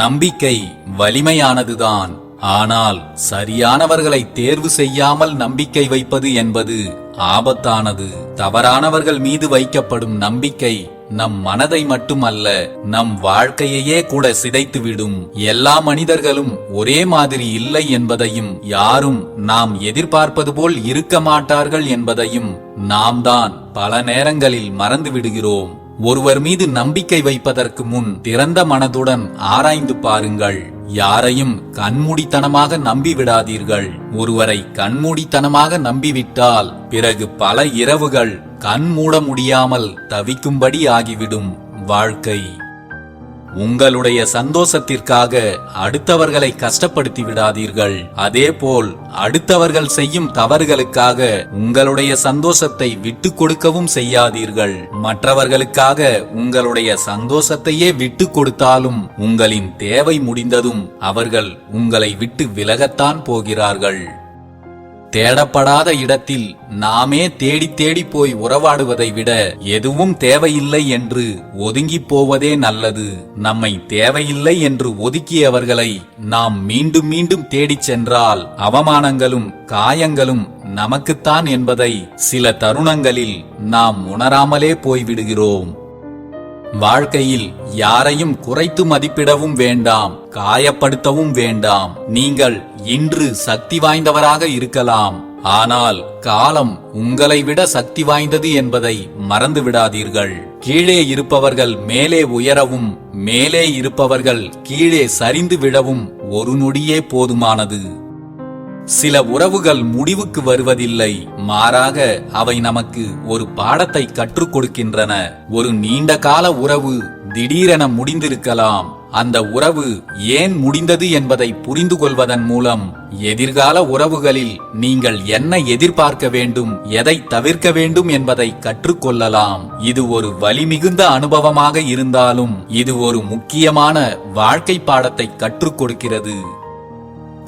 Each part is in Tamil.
நம்பிக்கை வலிமையானதுதான். ஆனால் சரியானவர்களை தேர்வு செய்யாமல் நம்பிக்கை வைப்பது என்பது ஆபத்தானது. தவறானவர்கள் மீது வைக்கப்படும் நம்பிக்கை நம் மனதை மட்டுமல்ல, நம் வாழ்க்கையையே கூட சிதைத்துவிடும். எல்லா மனிதர்களும் ஒரே மாதிரி இல்லை என்பதையும், யாரும் நாம் எதிர்பார்ப்பது போல் இருக்க மாட்டார்கள் என்பதையும் நாம் தான் பல நேரங்களில் மறந்து விடுகிறோம். ஒருவர் மீது நம்பிக்கை வைப்பதற்கு முன் திறந்த மனதுடன் ஆராய்ந்து பாருங்கள். யாரையும் கண்மூடித்தனமாக நம்பிவிடாதீர்கள். ஒருவரை கண்மூடித்தனமாக நம்பிவிட்டால் பிறகு பல இரவுகள் கண் மூட முடியாமல் தவிக்கும்படி ஆகிவிடும் வாழ்க்கை. உங்களுடைய சந்தோஷத்திற்காக அடுத்தவர்களை கஷ்டப்படுத்தி விடாதீர்கள். அதேபோல் அடுத்தவர்கள் செய்யும் தவறுகளுக்காக உங்களுடைய சந்தோஷத்தை விட்டு கொடுக்கவும் செய்யாதீர்கள். மற்றவர்களுக்காக உங்களுடைய சந்தோஷத்தையே விட்டு கொடுத்தாலும் உங்களின் தேவை முடிந்ததும் அவர்கள் உங்களை விட்டு விலகத்தான் போகிறார்கள். தேடப்படாத இடத்தில் நாமே தேடி தேடி போய் உறவாடுவதை விட எதுவும் தேவையில்லை என்று ஒதுங்கி போவதே நல்லது. நம்மை தேவையில்லை என்று ஒதுக்கியவர்களை நாம் மீண்டும் மீண்டும் தேடிச் சென்றால் அவமானங்களும் காயங்களும் நமக்குத்தான் என்பதை சில தருணங்களில் நாம் உணராமலே போய்விடுகிறோம். வாழ்க்கையில் யாரையும் குறைத்து மதிப்பிடவும் வேண்டாம், காயப்படுத்தவும் வேண்டாம். நீங்கள் இன்று சக்தி வாய்ந்தவராக இருக்கலாம், ஆனால் காலம் உங்களை விட சக்தி வாய்ந்தது என்பதை மறந்து விடாதீர்கள். கீழே இருப்பவர்கள் மேலே உயரவும், மேலே இருப்பவர்கள் கீழே சரிந்து விடவும் ஒரு நொடியே போதுமானது. சில உறவுகள் முடிவுக்கு வருவதில்லை, மாறாக அவை நமக்கு ஒரு பாடத்தை கற்றுக் கொடுக்கின்றன. ஒரு நீண்ட கால உறவு திடீரென முடிந்திருக்கலாம். அந்த உறவு ஏன் முடிந்தது என்பதை புரிந்து கொள்வதன் மூலம் எதிர்கால உறவுகளில் நீங்கள் என்ன எதிர்பார்க்க வேண்டும், எதை தவிர்க்க வேண்டும் என்பதை கற்றுக்கொள்ளலாம். இது ஒரு வலிமிகுந்த அனுபவமாக இருந்தாலும் இது ஒரு முக்கியமான வாழ்க்கை பாடத்தை கற்றுக் கொடுக்கிறது.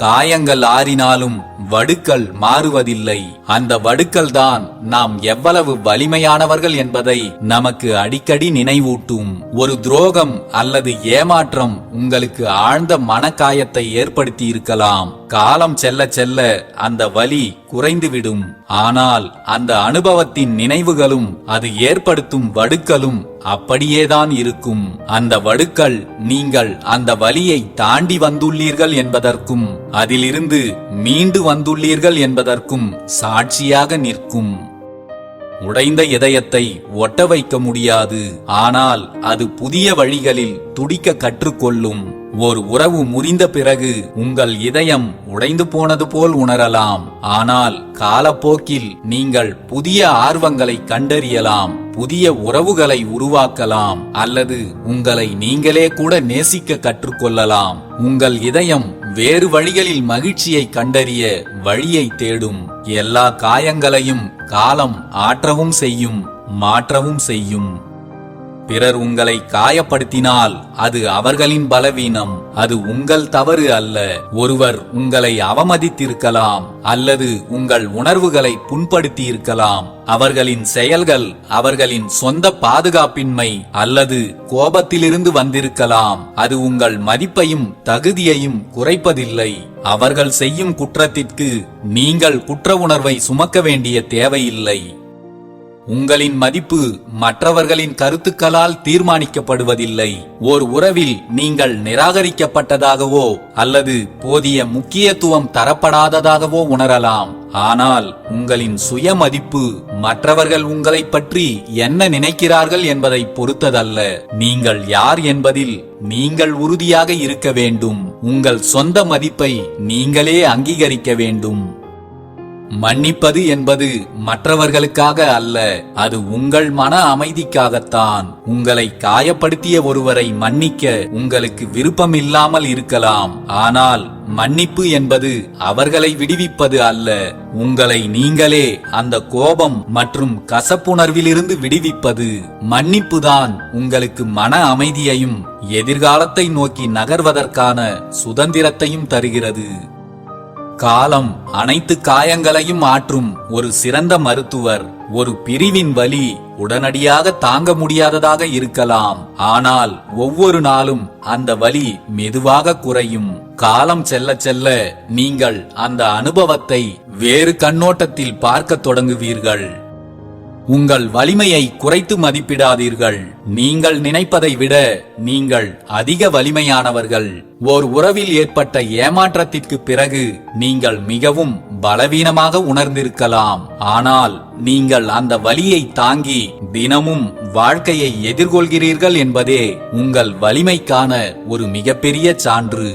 காயங்கள் ஆறினாலும் வடுக்கள் மாறுவதில்லை. அந்த வடுக்கள் தான் நாம் எவ்வளவு வலிமையானவர்கள் என்பதை நமக்கு அடிக்கடி நினைவூட்டும். ஒரு துரோகம் அல்லது ஏமாற்றம் உங்களுக்கு ஆழ்ந்த மனக்காயத்தை ஏற்படுத்தி இருக்கலாம். காலம் செல்ல செல்ல அந்த வலி குறைந்துவிடும். ஆனால் அந்த அனுபவத்தின் நினைவுகளும் அது ஏற்படுத்தும் வடுக்களும் அப்படியேதான் இருக்கும். அந்த வடுக்கள் நீங்கள் அந்த வலியை தாண்டி வந்துள்ளீர்கள் என்பதற்கும் அதிலிருந்து மீண்டு வந்துள்ளீர்கள் என்பதற்கும் சாட்சியாக நிற்கும். உடைந்த இதயத்தை ஒட்ட வைக்க முடியாது, ஆனால் அது புதிய வழிகளில் துடிக்க கற்றுக்கொள்ளும். ஒரு உறவு முறிந்த பிறகு உங்கள் இதயம் உடைந்து போனது போல் உணரலாம், ஆனால் காலப்போக்கில் நீங்கள் புதிய ஆர்வங்களை கண்டறியலாம், புதிய உறவுகளை உருவாக்கலாம், அல்லது உங்களை நீங்களே கூட நேசிக்க கற்றுக்கொள்ளலாம். உங்கள் இதயம் வேறு வழிகளில் மகிழ்ச்சியை கண்டறிய வழியை தேடும். எல்லா காயங்களையும் காலம் ஆற்றவும் செய்யும், மாற்றவும் செய்யும். பிறர் உங்களை காயப்படுத்தினால் அது அவர்களின் பலவீனம், அது உங்கள் தவறு அல்ல. ஒருவர் உங்களை அவமதித்திருக்கலாம் அல்லது உங்கள் உணர்வுகளை புண்படுத்தி இருக்கலாம். அவர்களின் செயல்கள் அவர்களின் சொந்த பாதுகாப்பின்மை அல்லது கோபத்திலிருந்து வந்திருக்கலாம். அது உங்கள் மதிப்பையும் தகுதியையும் குறைப்பதில்லை. அவர்கள் செய்யும் குற்றத்திற்கு நீங்கள் குற்ற உணர்வை சுமக்க வேண்டிய தேவையில்லை. உங்களின் மதிப்பு மற்றவர்களின் கருத்துக்களால் தீர்மானிக்கப்படுவதில்லை. ஓர் உறவில் நீங்கள் நிராகரிக்கப்பட்டதாகவோ அல்லது போதிய முக்கியத்துவம் தரப்படாததாகவோ உணரலாம். ஆனால் உங்களின் சுய மதிப்பு மற்றவர்கள் உங்களை பற்றி என்ன நினைக்கிறார்கள் என்பதை பொறுத்ததல்ல. நீங்கள் யார் என்பதில் நீங்கள் உறுதியாக இருக்க வேண்டும். உங்கள் சொந்த மதிப்பை நீங்களே அங்கீகரிக்க வேண்டும். மன்னிப்பது என்பது மற்றவர்களுக்காக அல்ல, அது உங்கள் மன அமைதிக்காகத்தான். உங்களை காயப்படுத்திய ஒருவரை மன்னிக்க உங்களுக்கு விருப்பம் இல்லாமல் இருக்கலாம், ஆனால் மன்னிப்பு என்பது அவர்களை விடுவிப்பது அல்ல, உங்களை நீங்களே அந்த கோபம் மற்றும் கசப்புணர்விலிருந்து விடுவிப்பது. மன்னிப்புதான் உங்களுக்கு மன அமைதியையும் எதிர்காலத்தை நோக்கி நகர்வதற்கான சுதந்திரத்தையும் தருகிறது. காலம் அனைத்து காயங்களையும் ஆற்றும் ஒரு சிறந்த மருத்துவர். ஒரு பிரிவின் வலி உடனடியாக தாங்க முடியாததாக இருக்கலாம், ஆனால் ஒவ்வொரு நாளும் அந்த வலி மெதுவாக குறையும். காலம் செல்ல செல்ல நீங்கள் அந்த அனுபவத்தை வேறு கண்ணோட்டத்தில் பார்க்க தொடங்குவீர்கள். உங்கள் வலிமையை குறைத்து மதிப்பிடாதீர்கள். நீங்கள் நினைப்பதை விட நீங்கள் அதிக வலிமையானவர்கள். ஓர் உறவில் ஏற்பட்ட ஏமாற்றத்திற்கு பிறகு நீங்கள் மிகவும் பலவீனமாக உணர்ந்திருக்கலாம். ஆனால் நீங்கள் அந்த வலியை தாங்கி தினமும் வாழ்க்கையை எதிர்கொள்கிறீர்கள் என்பதே உங்கள் வலிமைக்கான ஒரு மிகப்பெரிய சான்று.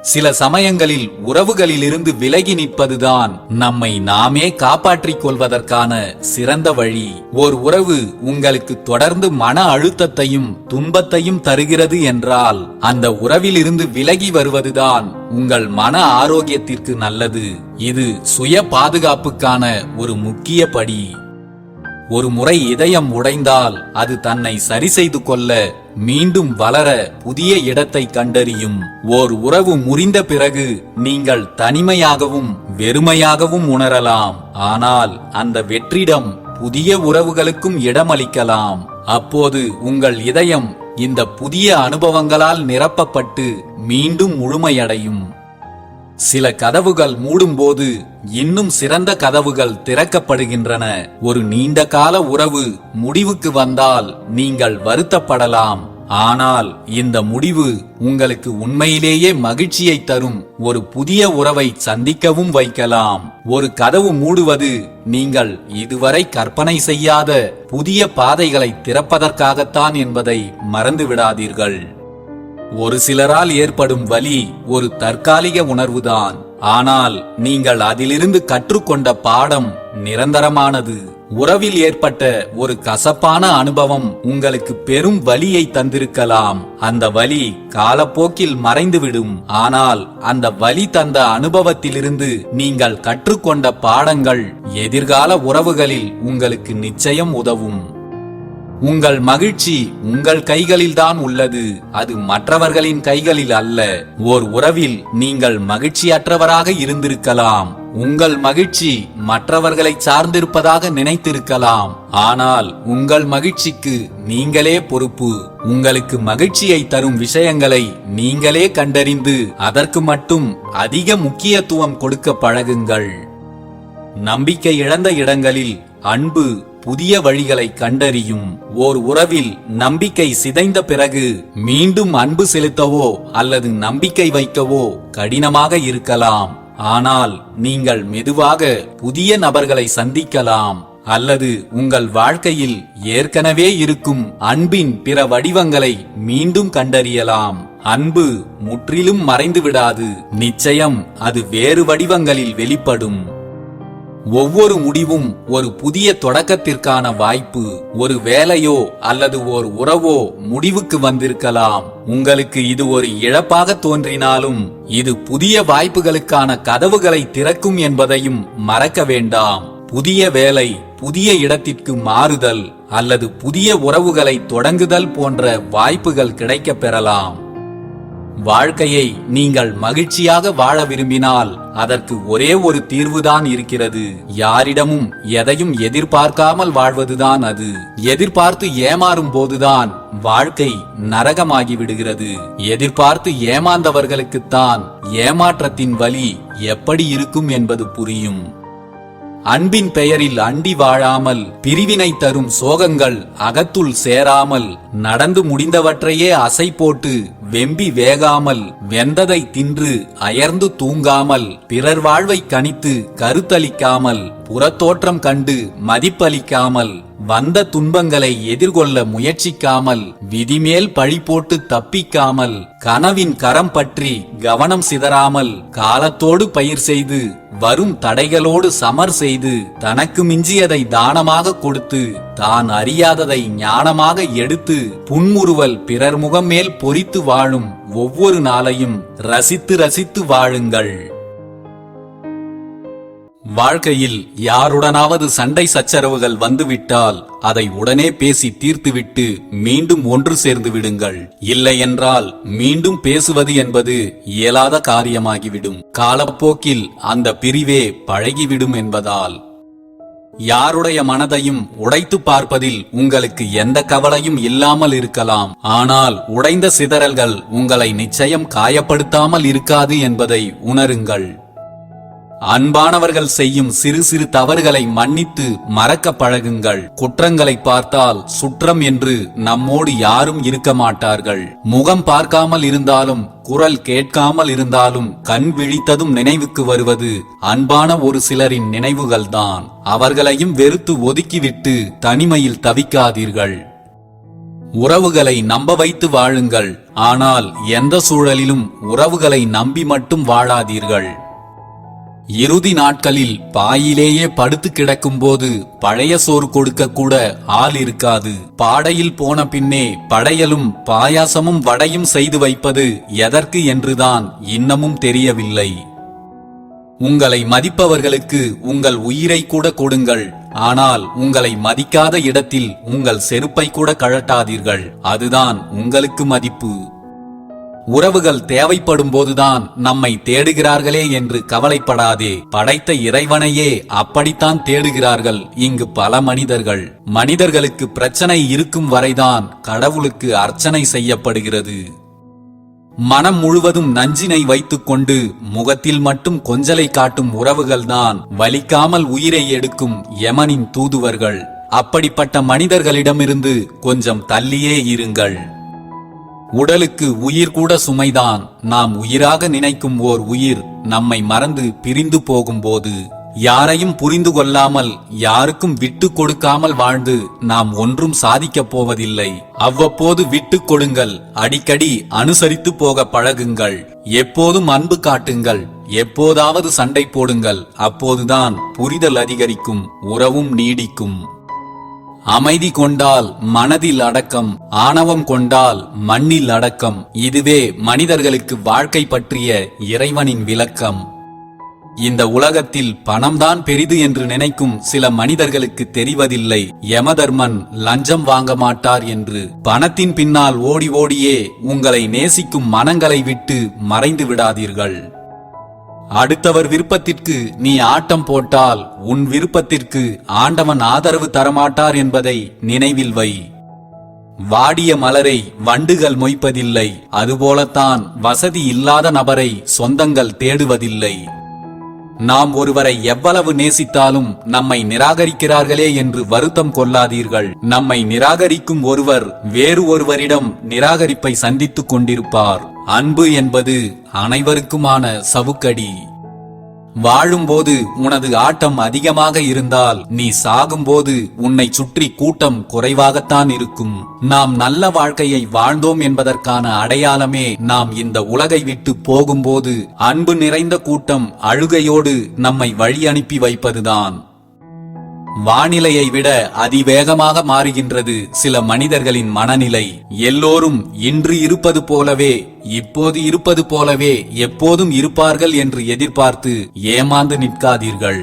சில சமயங்களில் உறவுகளிலிருந்து விலகி நிற்பதுதான் நம்மை நாமே காப்பாற்றிக் கொள்வதற்கான சிறந்த வழி. ஓர் உறவு உங்களுக்கு தொடர்ந்து மன அழுத்தத்தையும் துன்பத்தையும் தருகிறது என்றால் அந்த உறவிலிருந்து விலகி வருவதுதான் உங்கள் மன ஆரோக்கியத்திற்கு நல்லது. இது சுய பாதுகாப்புக்கான ஒரு முக்கிய படி. ஒரு முறை இதயம் உடைந்தால் அது தன்னை சரி செய்து கொள்ள மீண்டும் வளர புதிய இடத்தை கண்டறியும். ஓர் உறவு முறிந்த பிறகு நீங்கள் தனிமையாகவும் வெறுமையாகவும் உணரலாம். ஆனால் அந்த வெற்றிடம் புதிய உறவுகளுக்கும் இடமளிக்கலாம். அப்போது உங்கள் இதயம் இந்த புதிய அனுபவங்களால் நிரப்பப்பட்டு மீண்டும் முழுமையடையும். சில கதவுகள் மூடும்போது இன்னும் சிறந்த கதவுகள் திறக்கப்படுகின்றன. ஒரு நீண்ட கால உறவு முடிவுக்கு வந்தால் நீங்கள் வருத்தப்படலாம். ஆனால் இந்த முடிவு உங்களுக்கு உண்மையிலேயே மகிழ்ச்சியை தரும் ஒரு புதிய உறவை சந்திக்கவும் வைக்கலாம். ஒரு கதவு மூடுவது நீங்கள் இதுவரை கற்பனை செய்யாத புதிய பாதைகளை திறப்பதற்காகத்தான் என்பதை மறந்துவிடாதீர்கள். ஒரு சிலரால் ஏற்படும் வலி ஒரு தற்காலிக உணர்வுதான், ஆனால் நீங்கள் அதிலிருந்து கற்றுக்கொண்ட பாடம் நிரந்தரமானது. உறவில் ஏற்பட்ட ஒரு கசப்பான அனுபவம் உங்களுக்கு பெரும் வலியை தந்திருக்கலாம். அந்த வலி காலப்போக்கில் மறைந்துவிடும். ஆனால் அந்த வலி தந்த அனுபவத்திலிருந்து நீங்கள் கற்றுக்கொண்ட பாடங்கள் எதிர்கால உறவுகளில் உங்களுக்கு நிச்சயம் உதவும். உங்கள் மகிழ்ச்சி உங்கள் கைகளில்தான் உள்ளது, அது மற்றவர்களின் கைகளில் அல்ல. ஓர் உறவில் நீங்கள் மகிழ்ச்சியற்றவராக இருந்திருக்கலாம். உங்கள் மகிழ்ச்சி மற்றவர்களை சார்ந்திருப்பதாக நினைத்திருக்கலாம். ஆனால் உங்கள் மகிழ்ச்சிக்கு நீங்களே பொறுப்பு. உங்களுக்கு மகிழ்ச்சியை தரும் விஷயங்களை நீங்களே கண்டறிந்து அதற்கு மட்டும் அதிக முக்கியத்துவம் கொடுக்க பழகுங்கள். நம்பிக்கை இழந்த இடங்களில் அன்பு புதிய வழிகளை கண்டறியும். ஓர் உறவில் நம்பிக்கை சிதைந்த பிறகு மீண்டும் அன்பு செலுத்தவோ அல்லது நம்பிக்கை வைக்கவோ கடினமாக இருக்கலாம். ஆனால் நீங்கள் மெதுவாக புதிய நபர்களை சந்திக்கலாம் அல்லது உங்கள் வாழ்க்கையில் ஏற்கனவே இருக்கும் அன்பின் பிற வடிவங்களை மீண்டும் கண்டறியலாம். அன்பு முற்றிலும் மறைந்து விடாது. நிச்சயம் அது வேறு வடிவங்களில் வெளிப்படும். ஒவ்வொரு முடிவும் ஒரு புதிய தொடக்கத்திற்கான வாய்ப்பு. ஒரு வேலையோ அல்லது ஓர் உறவோ முடிவுக்கு வந்திருக்கலாம். உங்களுக்கு இது ஒரு இழப்பாக தோன்றினாலும் இது புதிய வாய்ப்புகளுக்கான கதவுகளை திறக்கும் என்பதையும் மறக்க வேண்டாம். புதிய வேலை, புதிய இடத்திற்கு மாறுதல் அல்லது புதிய உறவுகளை தொடங்குதல் போன்ற வாய்ப்புகள் கிடைக்கப் பெறலாம். வாழ்க்கையை நீங்கள் மகிழ்ச்சியாக வாழ விரும்பினால் அதற்கு ஒரே ஒரு தீர்வுதான் இருக்கிறது. யாரிடமும் எதையும் எதிர்பார்க்காமல் வாழ்வதுதான் அது. எதிர்பார்த்து ஏமாறும் போதுதான் வாழ்க்கை நரகமாகி விடுகிறது. எதிர்பார்த்து ஏமாந்தவர்களுக்குத்தான் ஏமாற்றத்தின் வலி எப்படி இருக்கும் என்பது புரியும். அன்பின் பெயரில் அண்டி வாழாமல், பிரிவினை தரும் சோகங்கள் அகத்துள் சேராமல், நடந்து முடிந்தவற்றையே அசை போட்டு வெம்பி வேகாமல், வெந்ததை தின்று அயர்ந்து தூங்காமல், பிறர் வாழ்வை கணித்து கருத்தளிக்காமல், புறத்தோற்றம் கண்டு மதிப்பளிக்காமல், வந்த துன்பங்களை எதிர்கொள்ள முயற்சிக்காமல், விதிமேல் பழி போட்டு தப்பிக்காமல், கனவின் கரம் பற்றி கவனம் சிதறாமல், காலத்தோடு பயிர் செய்து வரும் தடைகளோடு சமர் செய்து, தனக்கு மிஞ்சியதை தானமாக கொடுத்து, தான் அறியாததை ஞானமாக எடுத்து, புன்முறுவல் பிறர் முகம் மேல் பொறித்து வாழும் ஒவ்வொரு நாளையும் ரசித்து ரசித்து வாழுங்கள். வாழ்க்கையில் யாருடனாவது சண்டை சச்சரவுகள் வந்துவிட்டால் அதை உடனே பேசி தீர்த்துவிட்டு மீண்டும் ஒன்று சேர்ந்து விடுங்கள். இல்லையென்றால் மீண்டும் பேசுவது என்பது இயலாத காரியமாகிவிடும். காலப்போக்கில் அந்த பிரிவே பழகிவிடும் என்பதால் யாருடைய மனதையும் உடைத்து பார்ப்பதில் உங்களுக்கு எந்த கவலையும் இல்லாமல் இருக்கலாம். ஆனால் உடைந்த சிதறல்கள் உங்களை நிச்சயம் காயப்படுத்தாமல் இருக்காது என்பதை உணருங்கள். அன்பானவர்கள் செய்யும் சிறு சிறு தவறுகளை மன்னித்து மறக்க பழகுங்கள். குற்றங்களை பார்த்தால் சுற்றம் என்று நம்மோடு யாரும் இருக்க மாட்டார்கள். முகம் பார்க்காமல் இருந்தாலும் குரல் கேட்காமல் இருந்தாலும் கண் விழித்ததும் நினைவுக்கு வருவது அன்பான ஒரு சிலரின் நினைவுகள்தான். அவர்களையும் வெறுத்து ஒதுக்கிவிட்டு தனிமையில் தவிக்காதீர்கள். உறவுகளை நம்ப வைத்து வாழுங்கள். ஆனால் எந்த சூழலிலும் உறவுகளை நம்பி மட்டும் வாழாதீர்கள். இறுதி நாட்களில் பாயிலேயே படுத்து கிடக்கும் போது பழைய சோறு கொடுக்க கூட ஆள் இருக்காது. பாடையில் போன பின்னே படையலும் பாயாசமும் வடையும் செய்து வைப்பது எதற்கு என்றுதான் இன்னமும் தெரியவில்லை. உங்களை மதிப்பவர்களுக்கு உங்கள் உயிரை கூட கொடுங்கள். ஆனால் உங்களை மதிக்காத இடத்தில் உங்கள் செருப்பை கூட கழட்டாதீர்கள். அதுதான் உங்களுக்கு மதிப்பு. உறவுகள் தேவைப்படும் போதுதான் நம்மை தேடுகிறார்களே என்று கவலைப்படாதே. படைத்த இறைவனையே அப்படித்தான் தேடுகிறார்கள் இங்கு பல மனிதர்கள். மனிதர்களுக்கு பிரச்சனை இருக்கும் வரைதான் கடவுளுக்கு அர்ச்சனை செய்யப்படுகிறது. மனம் முழுவதும் நஞ்சினை வைத்துக்கொண்டு முகத்தில் மட்டும் கொஞ்சலை காட்டும் உறவுகள்தான் வலிக்காமல் உயிரை எடுக்கும் யமனின் தூதுவர்கள். அப்படிப்பட்ட மனிதர்களிடமிருந்து கொஞ்சம் தள்ளியே இருங்கள். உடலுக்கு உயிர் கூட சுமைதான். நாம் உயிராக நினைக்கும் ஓர் உயிர் நம்மை மறந்து பிரிந்து போகும்போது, யாரையும் புரிந்து கொள்ளாமல் யாருக்கும் விட்டு கொடுக்காமல் வாழ்ந்து நாம் ஒன்றும் சாதிக்கப் போவதில்லை. அவ்வப்போது விட்டு கொடுங்கள். அடிக்கடி அனுசரித்து போக பழகுங்கள். எப்போதும் அன்பு காட்டுங்கள். எப்போதாவது சண்டை போடுங்கள். அப்போதுதான் புரிதல் அதிகரிக்கும், உறவும் நீடிக்கும். அமைதி கொண்டால் மனதில் அடக்கம், ஆணவம் கொண்டால் மண்ணில் அடக்கம். இதுவே மனிதர்களுக்கு வாழ்க்கை பற்றிய இறைவனின் விளக்கம். இந்த உலகத்தில் பணம்தான் பெரிது என்று நினைக்கும் சில மனிதர்களுக்கு தெரிவதில்லை யமதர்மன் லஞ்சம் வாங்க மாட்டார் என்று. பணத்தின் பின்னால் ஓடி ஓடியே உங்களை நேசிக்கும் மனங்களை விட்டு மறைந்து விடாதீர்கள். அடுத்தவர் விருப்பத்திற்கு நீ ஆட்டம் போட்டால் உன் விருப்பத்திற்கு ஆண்டவன் ஆதரவு தரமாட்டார் என்பதை நினைவில் வை. வாடிய மலரை வண்டுகள் மொய்ப்பதில்லை. அதுபோலத்தான் வசதி இல்லாத நபரை சொந்தங்கள் தேடுவதில்லை. நாம் ஒருவரை எவ்வளவு நேசித்தாலும் நம்மை நிராகரிக்கிறார்களே என்று வருத்தம் கொள்ளாதீர்கள். நம்மை நிராகரிக்கும் ஒருவர் வேறு ஒருவரிடம் நிராகரிப்பை சந்தித்துக் கொண்டிருப்பார். அன்பு என்பது அனைவருக்குமான சவுக்கடி. வாழும்போது உனது ஆட்டம் அதிகமாக இருந்தால் நீ சாகும்போது உன்னை சுற்றி கூட்டம் குறைவாகத்தான் இருக்கும். நாம் நல்ல வாழ்க்கையை வாழ்ந்தோம் என்பதற்கான அடையாளமே நாம் இந்த உலகை விட்டு போகும்போது அன்பு நிறைந்த கூட்டம் அழுகையோடு நம்மை வழி அனுப்பி வைப்பதுதான். வானிலையை விட அதிவேகமாக மாறுகின்றது சில மனிதர்களின் மனநிலை. எல்லோரும் இன்று இருப்பது போலவே, இப்போது இருப்பது போலவே எப்போதும் இருப்பார்கள் என்று எதிர்பார்த்து ஏமாந்து நிற்காதீர்கள்.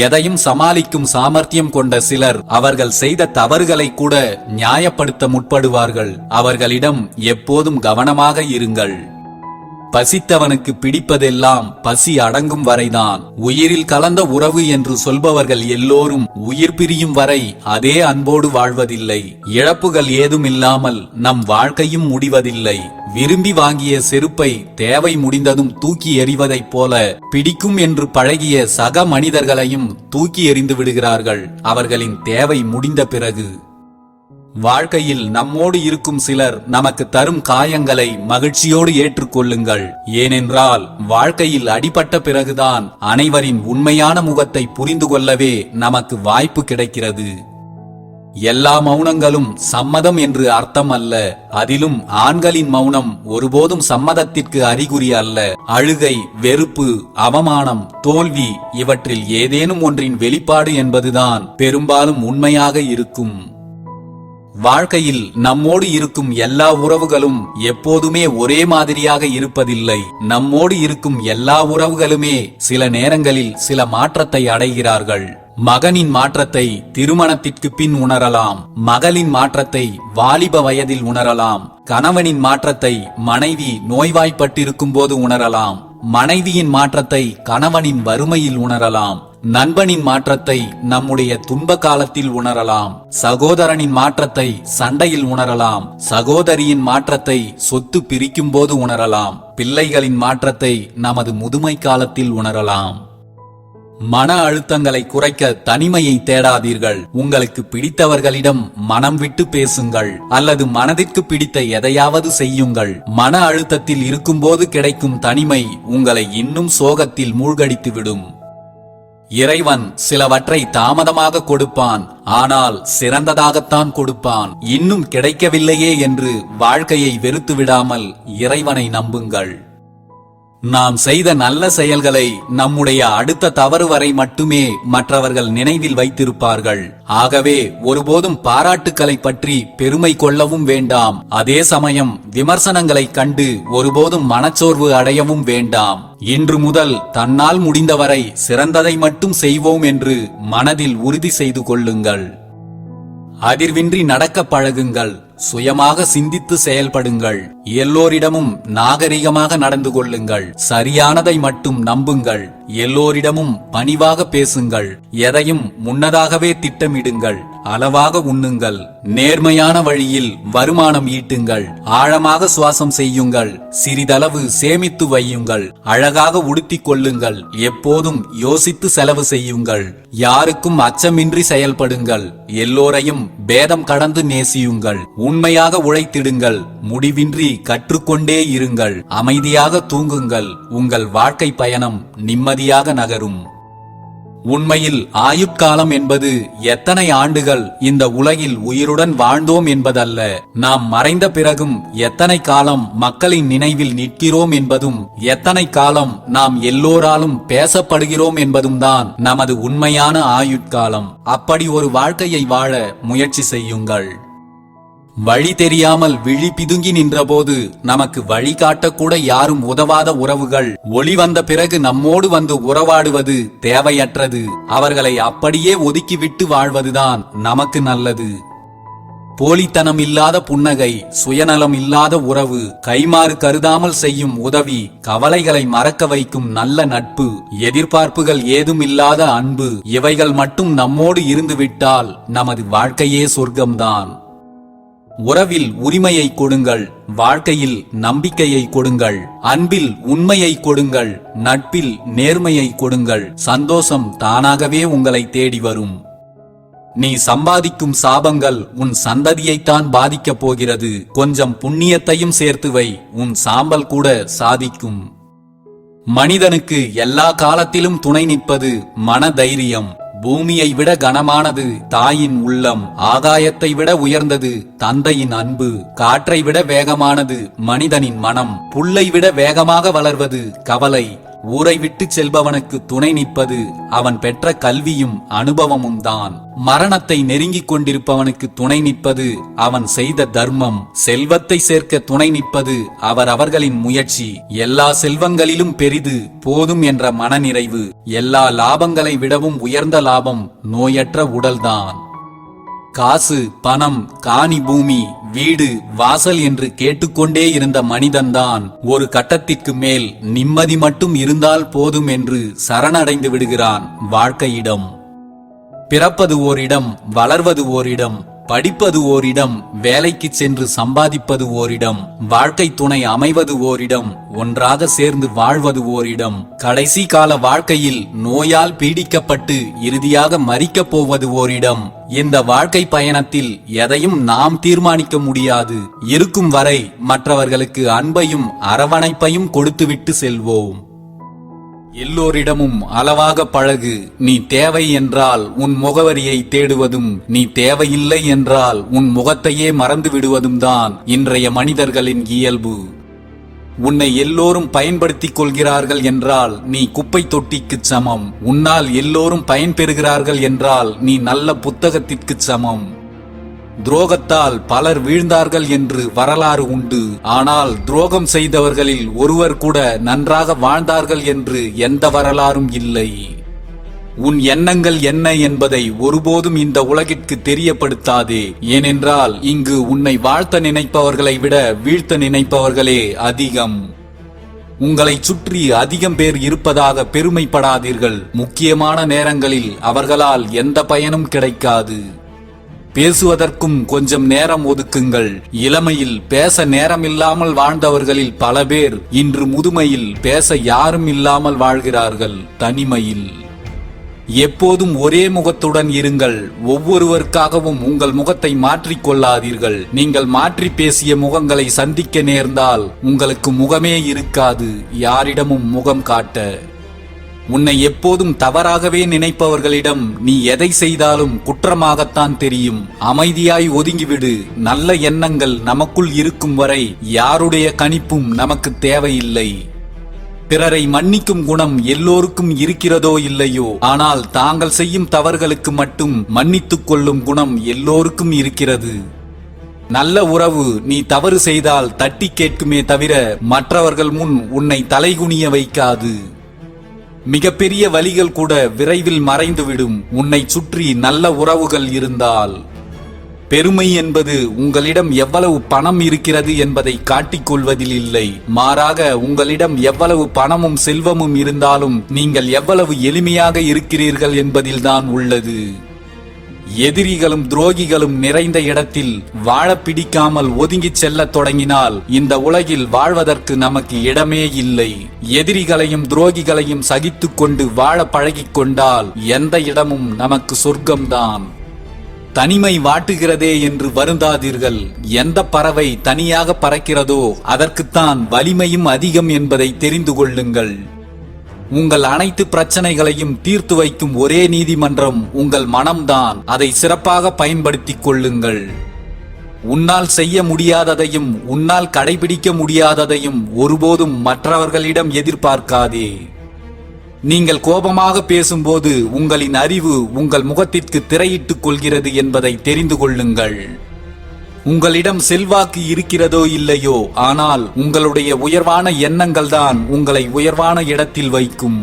எதையும் சமாளிக்கும் சாமர்த்தியம் கொண்ட சிலர் அவர்கள் செய்த தவறுகளை கூட நியாயப்படுத்த முற்படுவார்கள். அவர்களிடம் எப்போதும் கவனமாக இருங்கள். பசித்தவனுக்கு பிடிப்பதெல்லாம் பசி அடங்கும் வரைதான். உயிரில் கலந்த உறவு என்று சொல்பவர்கள் எல்லோரும் உயிர் பிரியும் வரை அதே அன்போடு வாழ்வதில்லை. இழப்புகள் ஏதும் இல்லாமல் நம் வாழ்க்கையும் முடிவதில்லை. விரும்பி வாங்கிய செருப்பை தேவை முடிந்ததும் தூக்கி எறிவதைப் போல பிடிக்கும் என்று பழகிய சக மனிதர்களையும் தூக்கி எறிந்து விடுகிறார்கள் அவர்களின் தேவை முடிந்த பிறகு. வாழ்க்கையில் நம்மோடு இருக்கும் சிலர் நமக்கு தரும் காயங்களை மகிழ்ச்சியோடு ஏற்றுக்கொள்ளுங்கள். ஏனென்றால் வாழ்க்கையில் அடிபட்ட பிறகுதான் அனைவரின் உண்மையான முகத்தை புரிந்து கொள்ளவே நமக்கு வாய்ப்பு கிடைக்கிறது. எல்லா மௌனங்களும் சம்மதம் என்று அர்த்தம் அல்ல. அதிலும் ஆண்களின் மௌனம் ஒருபோதும் சம்மதத்திற்கு அறிகுறி அல்ல. அழுகை, வெறுப்பு, அவமானம், தோல்வி இவற்றில் ஏதேனும் ஒன்றின் வெளிப்பாடு என்பதுதான் பெரும்பாலும் உண்மையாக இருக்கும். வாழ்க்கையில் நம்மோடு இருக்கும் எல்லா உறவுகளும் எப்போதுமே ஒரே மாதிரியாக இருப்பதில்லை. நம்மோடு இருக்கும் எல்லா உறவுகளுமே சில நேரங்களில் சில மாற்றத்தை அடைகிறார்கள். மகனின் மாற்றத்தை திருமணத்திற்கு பின் உணரலாம். மகளின் மாற்றத்தை வாலிப வயதில் உணரலாம். கணவனின் மாற்றத்தை மனைவி நோய்வாய்ப்பட்டிருக்கும் போது உணரலாம். மனைவியின் மாற்றத்தை கணவனின் வறுமையில் உணரலாம். நண்பனின் மாற்றத்தை நம்முடைய துன்ப காலத்தில் உணரலாம். சகோதரனின் மாற்றத்தை சண்டையில் உணரலாம். சகோதரியின் மாற்றத்தை சொத்து பிரிக்கும் போது உணரலாம். பிள்ளைகளின் மாற்றத்தை நமது முதுமை காலத்தில் உணரலாம். மன அழுத்தங்களை குறைக்க தனிமையை தேடாதீர்கள். உங்களுக்கு பிடித்தவர்களிடம் மனம் விட்டு பேசுங்கள், அல்லது மனதிற்கு பிடித்த எதையாவது செய்யுங்கள். மன அழுத்தத்தில் இருக்கும்போது கிடைக்கும் தனிமை உங்களை இன்னும் சோகத்தில் மூழ்கடித்துவிடும். இறைவன் சிலவற்றை தாமதமாக கொடுப்பான், ஆனால் சிறந்ததாகத்தான் கொடுப்பான். இன்னும் கிடைக்கவில்லையே என்று வாழ்க்கையை வெறுத்து விடாமல் இறைவனை நம்புங்கள். நாம் செய்த நல்ல செயல்களை நம்முடைய அடுத்த தவறு வரை மட்டுமே மற்றவர்கள் நினைவில் வைத்திருப்பார்கள். ஆகவே ஒருபோதும் பாராட்டுக்களை பற்றி பெருமை கொள்ளவும் வேண்டாம். அதே சமயம் விமர்சனங்களை கண்டு ஒருபோதும் மனச்சோர்வு அடையவும் வேண்டாம். இன்று முதல் தன்னால் முடிந்தவரை சிறந்ததை மட்டும் செய்வோம் என்று மனதில் உறுதி செய்து கொள்ளுங்கள். அதிர்வின்றி நடக்க பழகுங்கள். சுயமாக சிந்தித்து செயல்படுங்கள். எல்லோரிடமும் நாகரிகமாக நடந்து கொள்ளுங்கள். சரியானதை மட்டும் நம்புங்கள். எல்லோரிடமும் பணிவாக பேசுங்கள். எதையும் முன்னதாகவே திட்டமிடுங்கள். அளவாக உண்ணுங்கள். நேர்மையான வழியில் வருமானம் ஈட்டுங்கள். ஆழமாக சுவாசம் செய்யுங்கள். சிறிதளவு சேமித்து வையுங்கள். அழகாக உடுத்திக் கொள்ளுங்கள். எப்போதும் யோசித்து செலவு செய்யுங்கள். யாருக்கும் அச்சமின்றி செயல்படுங்கள். எல்லோரையும் பேதம் கடந்து நேசியுங்கள். உண்மையாக உழைத்திடுங்கள். முடிவின்றி கற்றுக்கொண்டே இருங்கள். அமைதியாக தூங்குங்கள். உங்கள் வாழ்க்கை பயணம் நிம்மதியாக நகரும். உண்மையில் ஆயுட்காலம் என்பது எத்தனை ஆண்டுகள் இந்த உலகில் உயிருடன் வாழ்ந்தோம் என்பதல்ல, நாம் மறைந்த பிறகும் எத்தனை காலம் மக்களின் நினைவில் நிற்கிறோம் என்பதும், எத்தனை காலம் நாம் எல்லோராலும் பேசப்படுகிறோம் என்பதும் தான் நமது உண்மையான ஆயுட்காலம். அப்படி ஒரு வாழ்க்கையை வாழ முயற்சி செய்யுங்கள். வழி தெரியாமல் விழி பிதுங்கி நின்றபோது நமக்கு வழி காட்டக்கூட யாரும் உதவாத உறவுகள் ஒளி வந்த பிறகு நம்மோடு வந்து உறவாடுவது தேவையற்றது. அவர்களை அப்படியே ஒதுக்கிவிட்டு வாழ்வதுதான் நமக்கு நல்லது. போலித்தனம் இல்லாத புன்னகை, சுயநலம் இல்லாத உறவு, கைமாறு கருதாமல் செய்யும் உதவி, கவலைகளை மறக்க வைக்கும் நல்ல நட்பு, எதிர்பார்ப்புகள் ஏதும் இல்லாத அன்பு, இவைகள் மட்டும் நம்மோடு இருந்துவிட்டால் நமது வாழ்க்கையே சொர்க்கம்தான். உறவில் உரிமையை கொடுங்கள். வாழ்க்கையில் நம்பிக்கையை கொடுங்கள். அன்பில் உண்மையை கொடுங்கள். நட்பில் நேர்மையை கொடுங்கள். சந்தோஷம் தானாகவே உங்களை தேடி வரும். நீ சம்பாதிக்கும் சாபங்கள் உன் சந்ததியைத்தான் பாதிக்கப் போகிறது. கொஞ்சம் புண்ணியத்தையும் சேர்த்து வை, உன் சாம்பல் கூட சாதிக்கும். மனிதனுக்கு எல்லா காலத்திலும் துணை நிற்பது மன தைரியம். பூமியை விட கனமானது தாயின் உள்ளம். ஆகாயத்தை விட உயர்ந்தது தந்தையின் அன்பு. காற்றை விட வேகமானது மனிதனின் மனம். புல்லை விட வேகமாக வளர்வது கவலை. ஊரை விட்டு செல்பவனுக்கு துணை நிற்பது அவன் பெற்ற கல்வியும் அனுபவமும் தான். மரணத்தை நெருங்கிக் கொண்டிருப்பவனுக்கு துணை நிற்பது அவன் செய்த தர்மம். செல்வத்தை சேர்க்க துணை நிற்பது அவரவர்களின் முயற்சி. எல்லா செல்வங்களிலும் பெரிது போதும் என்ற மனநிறைவு. எல்லா லாபங்களை விடவும் உயர்ந்த லாபம் நோயற்ற உடல்தான். காசு, பணம், காணி, பூமி, வீடு, வாசல் என்று கேட்டுக்கொண்டே இருந்த மனிதன்தான் ஒரு கட்டத்திற்கு மேல் நிம்மதி மட்டும் இருந்தால் போதும் என்று சரணடைந்து விடுகிறான் வாழ்க்கையிடம். பிறப்பது ஓரிடம், வளர்வது ஓரிடம், படிப்பது ஓரிடம், வேலைக்கு சென்று சம்பாதிப்பது ஓரிடம், வாழ்க்கை துணை அமைவது ஓரிடம், ஒன்றாக சேர்ந்து வாழ்வது ஓரிடம், கடைசி கால வாழ்க்கையில் நோயால் பீடிக்கப்பட்டு இறுதியாக மரிக்கப் போவது ஓரிடம். இந்த வாழ்க்கை பயணத்தில் எதையும் நாம் தீர்மானிக்க முடியாது. இருக்கும் வரை மற்றவர்களுக்கு அன்பையும் அரவணைப்பையும் கொடுத்துவிட்டு செல்வோம். எல்லோரிடமும் அளவாக பழகு. நீ தேவை என்றால் உன் முகவரியை தேடுவதும், நீ தேவையில்லை என்றால் உன் முகத்தையே மறந்து விடுவதும் தான் இன்றைய மனிதர்களின் இயல்பு. உன்னை எல்லோரும் பயன்படுத்திக் கொள்கிறார்கள் என்றால் நீ குப்பை தொட்டிக்கு சமம். உன்னால் எல்லோரும் பயன்பெறுகிறார்கள் என்றால் நீ நல்ல புத்தகத்திற்கு சமம். துரோகத்தால் பலர் வீழ்ந்தார்கள் என்று வரலாறு உண்டு. ஆனால் துரோகம் செய்தவர்களில் ஒருவர் கூட நன்றாக வாழ்ந்தார்கள் என்று எந்த வரலாறும் இல்லை. உன் எண்ணங்கள் என்ன என்பதை ஒருபோதும் இந்த உலகிற்கு தெரியப்படுத்தாதே. ஏனென்றால் இங்கு உன்னை வாழ்த்த நினைப்பவர்களை விட வீழ்த்த நினைப்பவர்களே அதிகம். உங்களை சுற்றி அதிகம் பேர் இருப்பதாக பெருமைப்படாதீர்கள். முக்கியமான நேரங்களில் அவர்களால் எந்த பயனும் கிடைக்காது. பேசுவதற்கும் கொஞ்சம் நேரம் ஒதுக்குங்கள். இளமையில் பேச நேரமில்லாமல் வாழ்ந்தவர்களில் பல பேர் இன்று முதுமையில் பேச யாரும் இல்லாமல் வாழ்கிறார்கள், தனிமையில். எப்போதும் ஒரே முகத்துடன் இருங்கள். ஒவ்வொருவருக்காகவும் உங்கள் முகத்தை மாற்றிக் கொள்ளாதீர்கள். நீங்கள் மாற்றி பேசிய முகங்களை சந்திக்க நேர்ந்தால் உங்களுக்கு முகமே இருக்காது, யாரிடமும் முகம் காட்ட. உன்னை எப்போதும் தவறாகவே நினைப்பவர்களிடம் நீ எதை செய்தாலும் குற்றமாகத்தான் தெரியும். அமைதியாய் ஒதுங்கிவிடு. நல்ல எண்ணங்கள் நமக்குள் இருக்கும் வரை யாருடைய கணிப்பும் நமக்கு தேவையில்லை. பிறரை மன்னிக்கும் குணம் எல்லோருக்கும் இருக்கிறதோ இல்லையோ, ஆனால் தாங்கள் செய்யும் தவறுகளுக்கு மட்டும் மன்னித்துக் கொள்ளும் குணம் எல்லோருக்கும் இருக்கிறது. நல்ல உறவு நீ தவறு செய்தால் தட்டி கேட்குமே தவிர மற்றவர்கள் முன் உன்னை தலைகுனிய வைக்காது. மிகப்பெரிய வலிகள் கூட விரைவில் மறைந்துவிடும் உன்னை சுற்றி நல்ல உறவுகள் இருந்தால். பெருமை என்பது உங்களிடம் எவ்வளவு பணம் இருக்கிறது என்பதை காட்டிக் கொள்வதில் இல்லை. மாறாக உங்களிடம் எவ்வளவு பணமும் செல்வமும் இருந்தாலும் நீங்கள் எவ்வளவு எளிமையாக இருக்கிறீர்கள் என்பதில்தான் உள்ளது. எதிரிகளும் துரோகிகளும் நிறைந்த இடத்தில் வாழ பிடிக்காமல் ஒதுங்கிச் செல்லத் தொடங்கினால் இந்த உலகில் வாழ்வதற்கு நமக்கு இடமே இல்லை. எதிரிகளையும் துரோகிகளையும் சகித்துக் கொண்டு வாழ பழகிக் கொண்டால் எந்த இடமும் நமக்கு சொர்க்கம்தான். தனிமை வாட்டுகிறதே என்று வருந்தாதீர்கள். எந்த பறவை தனியாக பறக்கிறதோ அதற்குத்தான் வலிமையும் அதிகம் என்பதை தெரிந்து கொள்ளுங்கள். உங்கள் அனைத்து பிரச்சனைகளையும் தீர்த்து வைக்கும் ஒரே நீதிமன்றம் உங்கள் மனம்தான். அதை சிறப்பாக பயன்படுத்திக் கொள்ளுங்கள். உன்னால் செய்ய முடியாததையும் உன்னால் கடைபிடிக்க முடியாததையும் ஒருபோதும் மற்றவர்களிடம் எதிர்பார்க்காதே. நீங்கள் கோபமாக பேசும்போது உங்களின் அறிவு உங்கள் முகத்திற்கு திரையிட்டுக் கொள்கிறது என்பதை தெரிந்து கொள்ளுங்கள். உங்களிடம் செல்வாக்கு இருக்கிறதோ இல்லையோ, ஆனால் உங்களுடைய உயர்வான எண்ணங்கள் தான் உங்களை உயர்வான இடத்தில் வைக்கும்.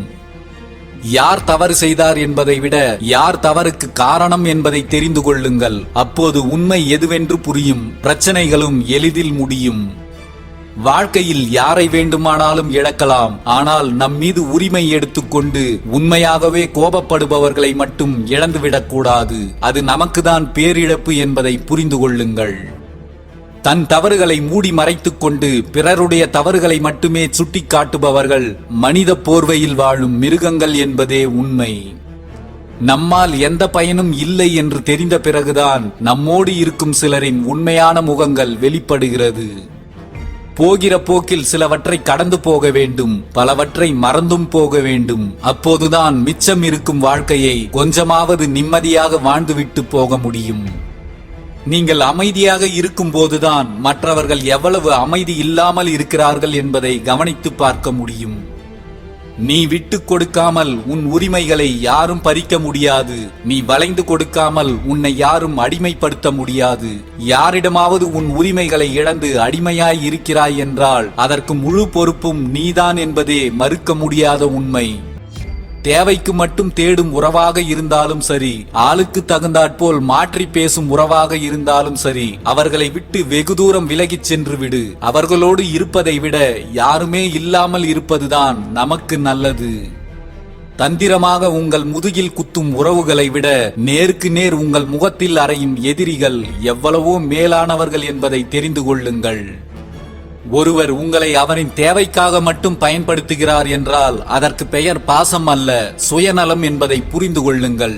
யார் தவறு செய்தார் என்பதை விட யார் தவறுக்கு காரணம் என்பதை தெரிந்து கொள்ளுங்கள். அப்போது உண்மை எதுவென்று புரியும். பிரச்சனைகளும் எளிதில் முடியும். வாழ்க்கையில் யாரை வேண்டுமானாலும் இழக்கலாம். ஆனால் நம் மீது உரிமை எடுத்துக்கொண்டு உண்மையாகவே கோபப்படுபவர்களை மட்டும் இழந்துவிடக்கூடாது. அது நமக்குதான் பேரிழப்பு என்பதை புரிந்து கொள்ளுங்கள். தன் தவறுகளை மூடி மறைத்துக் கொண்டு பிறருடைய தவறுகளை மட்டுமே சுட்டிக் காட்டுபவர்கள் மனித போர்வையில் வாழும் மிருகங்கள் என்பதே உண்மை. நம்மால் எந்த பயனும் இல்லை என்று தெரிந்த பிறகுதான் நம்மோடு இருக்கும் சிலரின் உண்மையான முகங்கள் வெளிப்படுகிறது. போகிற போக்கில் சிலவற்றை கடந்து போக வேண்டும், பலவற்றை மறந்தும் போக வேண்டும். அப்போதுதான் மிச்சம் இருக்கும் வாழ்க்கையை கொஞ்சமாவது நிம்மதியாக வாழ்ந்துவிட்டு போக முடியும். நீங்கள் அமைதியாக இருக்கும் போதுதான் மற்றவர்கள் எவ்வளவு அமைதி இல்லாமல் இருக்கிறார்கள் என்பதை கவனித்து பார்க்க முடியும். நீ விட்டு கொடுக்காமல் உன் உரிமைகளை யாரும் பறிக்க முடியாது. நீ வளைந்து கொடுக்காமல் உன்னை யாரும் அடிமைப்படுத்த முடியாது. யாரிடமாவது உன் உரிமைகளை இழந்து அடிமையாய் இருக்கிறாய் என்றால் அதற்கு முழு பொறுப்பும் நீதான் என்பதே மறுக்க முடியாத உண்மை. தேவைக்கு மட்டும் தேடும் உறவாக இருந்தாலும் சரி, ஆளுக்கு தகுந்தாற்போல் மாற்றி பேசும் உறவாக இருந்தாலும் சரி, அவர்களை விட்டு வெகு தூரம் விலகிச் சென்று விடு. அவர்களோடு இருப்பதை விட யாருமே இல்லாமல் இருப்பதுதான் நமக்கு நல்லது. தந்திரமாக உங்கள் முதுகில் குத்தும் உறவுகளை விட நேருக்கு நேர் உங்கள் முகத்தில் அறையும் எதிரிகள் எவ்வளவோ மேலானவர்கள் என்பதை தெரிந்து கொள்ளுங்கள். ஒருவர் உங்களை அவரின் தேவைக்காக மட்டும் பயன்படுத்துகிறார் என்றால் அதற்கு பெயர் பாசம் அல்ல, சுயநலம் என்பதை புரிந்து கொள்ளுங்கள்.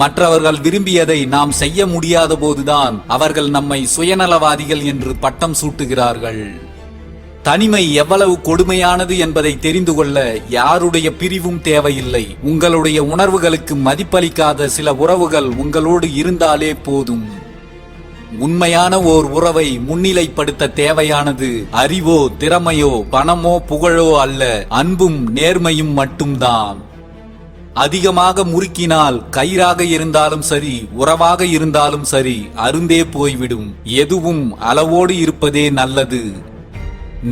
மற்றவர்கள் விரும்பியதை நாம் செய்ய முடியாத போதுதான் அவர்கள் நம்மை சுயநலவாதிகள் என்று பட்டம் சூட்டுகிறார்கள். தனிமை எவ்வளவு கொடுமையானது என்பதை தெரிந்து கொள்ள யாருடைய பிரிவும் தேவையில்லை. உங்களுடைய உணர்வுகளுக்கு மதிப்பளிக்காத சில உறவுகள் உங்களோடு இருந்தாலே போதும். உண்மையான ஓர் உறவை முன்னிலைப்படுத்த தேவையானது அறிவோ திறமையோ பணமோ புகழோ அல்ல, அன்பும் நேர்மையும் மட்டும்தான். அதிகமாக முறுக்கினால் கயிறாக இருந்தாலும் சரி, உறவாக இருந்தாலும் சரி, அருந்தே போய்விடும். எதுவும் அளவோடு இருப்பதே நல்லது.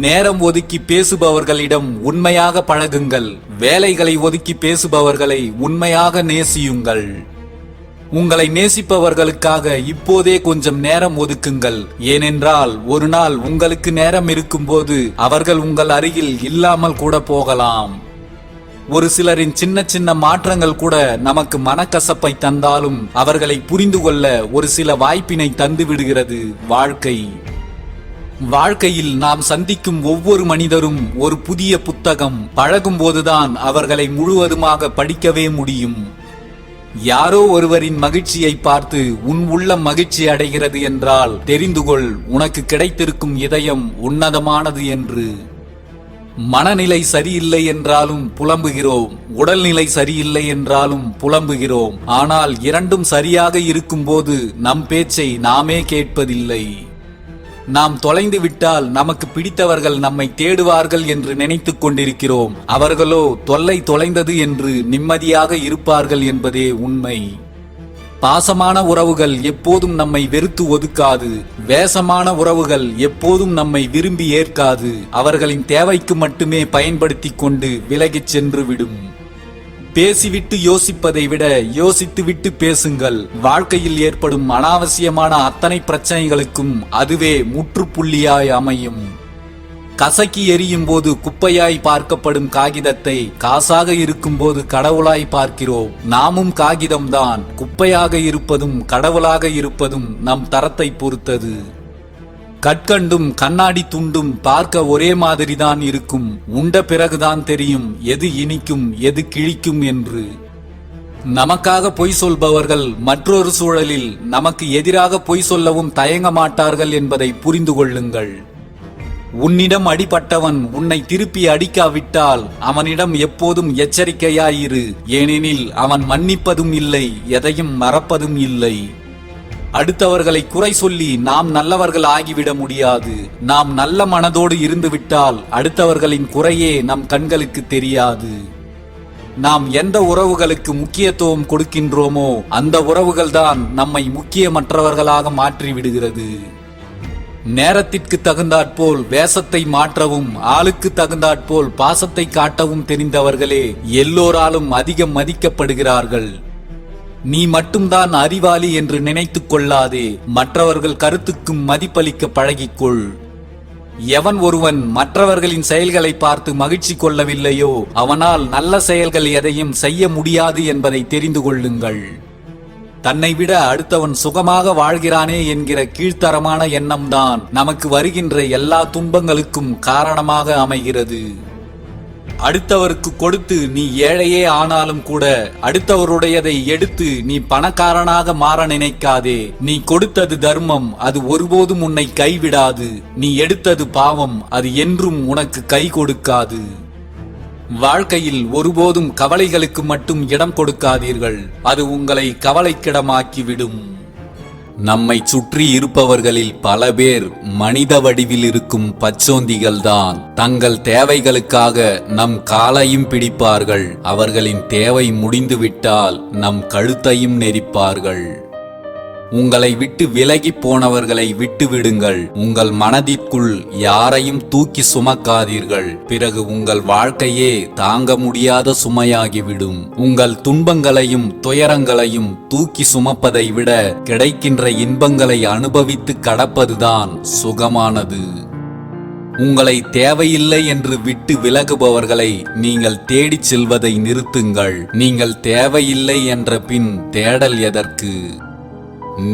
நேரம் ஒதுக்கி பேசுபவர்களிடம் உண்மையாக பழகுங்கள். வேலைகளை ஒதுக்கி பேசுபவர்களை உண்மையாக நேசியுங்கள். உங்களை நேசிப்பவர்களுக்காக இப்போதே கொஞ்சம் நேரம் ஒதுக்குங்கள். ஏனென்றால் ஒரு நாள் உங்களுக்கு நேரம் இருக்கும்போது அவர்கள் உங்கள் அருகில் இல்லாமல் கூட போகலாம். ஒரு சிலரின் சின்ன சின்ன மாற்றங்கள் கூட நமக்கு மனக்கசப்பை தந்தாலும் அவர்களை புரிந்து கொள்ள ஒரு சில வாய்ப்பினை தந்து விடுகிறது வாழ்க்கை. வாழ்க்கையில் நாம் சந்திக்கும் ஒவ்வொரு மனிதரும் ஒரு புதிய புத்தகம். பழகும் போதுதான் அவர்களை முழுவதுமாக படிக்கவே முடியும். யாரோ ஒருவரின் மகிழ்ச்சியை பார்த்து உன் உள்ளம் மகிழ்ச்சி அடைகிறது என்றால் தெரிந்து கொள், உனக்கு கிடைத்திருக்கும் இதயம் உன்னதமானது என்று. மனநிலை சரியில்லை என்றாலும் புலம்புகிறோம், உடல்நிலை சரியில்லை என்றாலும் புலம்புகிறோம். ஆனால் இரண்டும் சரியாக இருக்கும்போது நம் பேச்சை நாமே கேட்பதில்லை. நாம் தொலைந்து விட்டால் நமக்கு பிடித்தவர்கள் நம்மை தேடுவார்கள் என்று நினைத்துக் கொண்டிருக்கிறோம். அவர்களோ தொல்லை தொலைந்தது என்று நிம்மதியாக இருப்பார்கள் என்பதே உண்மை. பாசமான உறவுகள் எப்போதும் நம்மை வெறுத்து ஒதுக்காது. வேசமான உறவுகள் எப்போதும் நம்மை விரும்பி ஏற்காது. அவர்களின் தேவைக்கு மட்டுமே பயன்படுத்தி கொண்டு விலகிச் சென்று விடும். பேசிவிட்டு யோசிப்பதை விட யோசித்துவிட்டு பேசுங்கள். வாழ்க்கையில் ஏற்படும் அனாவசியமான அத்தனை பிரச்சனைகளுக்கும் அதுவே முற்றுப்புள்ளியாய் அமையும். கசக்கி எரியும் போது குப்பையாய் பார்க்கப்படும் காகிதத்தை காசாக இருக்கும் போது கடவுளாய் பார்க்கிறோம். நாமும் காகிதம்தான். குப்பையாக இருப்பதும் கடவுளாக இருப்பதும் நம் தரத்தை பொறுத்தது. கற்கண்டும் கண்ணாடி துண்டும் பார்க்க ஒரே மாதிரிதான் இருக்கும். உண்ட பிறகுதான் தெரியும் எது இனிக்கும் எது கிழிக்கும் என்று. நமக்காக பொய் சொல்பவர்கள் மற்றொரு சூழலில் நமக்கு எதிராக பொய் சொல்லவும் தயங்க மாட்டார்கள் என்பதை புரிந்து கொள்ளுங்கள். உன்னிடம் அடிபட்டவன் உன்னை திருப்பி அடிக்காவிட்டால் அவனிடம் எப்போதும் எச்சரிக்கையாயிரு. ஏனெனில் அவன் மன்னிப்பதும் இல்லை, எதையும் மறப்பதும் இல்லை. அடுத்தவர்களை குறை சொல்லி நாம் நல்லவர்கள் ஆகிவிட முடியாது. நாம் நல்ல மனதோடு இருந்துவிட்டால் அடுத்தவர்களின் குறையே நம் கண்களுக்கு தெரியாது. நாம் எந்த உறவுகளுக்கு முக்கியத்துவம் கொடுக்கின்றோமோ அந்த உறவுகள்தான் நம்மை முக்கியமற்றவர்களாக மாற்றி விடுகிறது. நேரத்திற்கு தகுந்தாற்போல் வேஷத்தை மாற்றவும் ஆளுக்கு தகுந்தாற்போல் பாசத்தை காட்டவும் தெரிந்தவர்களே எல்லோராலும் அதிகம் மதிக்கப்படுகிறார்கள். நீ மட்டும்தான் அறிவாளி என்று நினைத்துக் கொள்ளாதே. மற்றவர்கள் கருத்துக்கும் மதிப்பளிக்க பழகிக்கொள். எவன் ஒருவன் மற்றவர்களின் செயல்களை பார்த்து மகிழ்ச்சி கொள்ளவில்லையோ அவனால் நல்ல செயல்கள் எதையும் செய்ய முடியாது என்பதை தெரிந்து கொள்ளுங்கள். தன்னை விட அடுத்தவன் சுகமாக வாழ்கிறானே என்கிற கீழ்த்தரமான எண்ணம்தான் நமக்கு வருகின்ற எல்லா துன்பங்களுக்கும் காரணமாக அமைகிறது. அடுத்தவருக்கு கொடுத்து நீ ஏழையே ஆனாலும் கூட அடுத்தவருடையதை எடுத்து நீ பணக்காரனாக மாற நினைக்காதே. நீ கொடுத்தது தர்மம், அது ஒருபோதும் உன்னை கைவிடாது. நீ எடுத்தது பாவம், அது என்றும் உனக்கு கை கொடுக்காது. வாழ்க்கையில் ஒருபோதும் கவலைகளுக்கு மட்டும் இடம் கொடுக்காதீர்கள். அது உங்களை கவலைக்கிடமாக்கிவிடும். நம்மை சுற்றி இருப்பவர்களில் பல பேர் மனித வடிவில் இருக்கும் பச்சோந்திகள்தான். தங்கள் தேவைகளுக்காக நம் காலையும் பிடிப்பார்கள். அவர்களின் தேவை முடிந்துவிட்டால் நம் கழுத்தையும் நெரிப்பார்கள். உங்களை விட்டு விலகி போனவர்களை விட்டு விடுங்கள். உங்கள் மனதிற்குள் யாரையும் தூக்கி சுமக்காதீர்கள். பிறகு உங்கள் வாழ்க்கையே தாங்க முடியாத சுமையாகிவிடும். உங்கள் துன்பங்களையும் துயரங்களையும் தூக்கி சுமப்பதை விட கிடைக்கின்ற இன்பங்களை அனுபவித்து கடப்பதுதான் சுகமானது. உங்களை தேவையில்லை என்று விட்டு விலகுபவர்களை நீங்கள் தேடிச் செல்வதை நிறுத்துங்கள். நீங்கள் தேவையில்லை என்ற பின் தேடல் எதற்கு?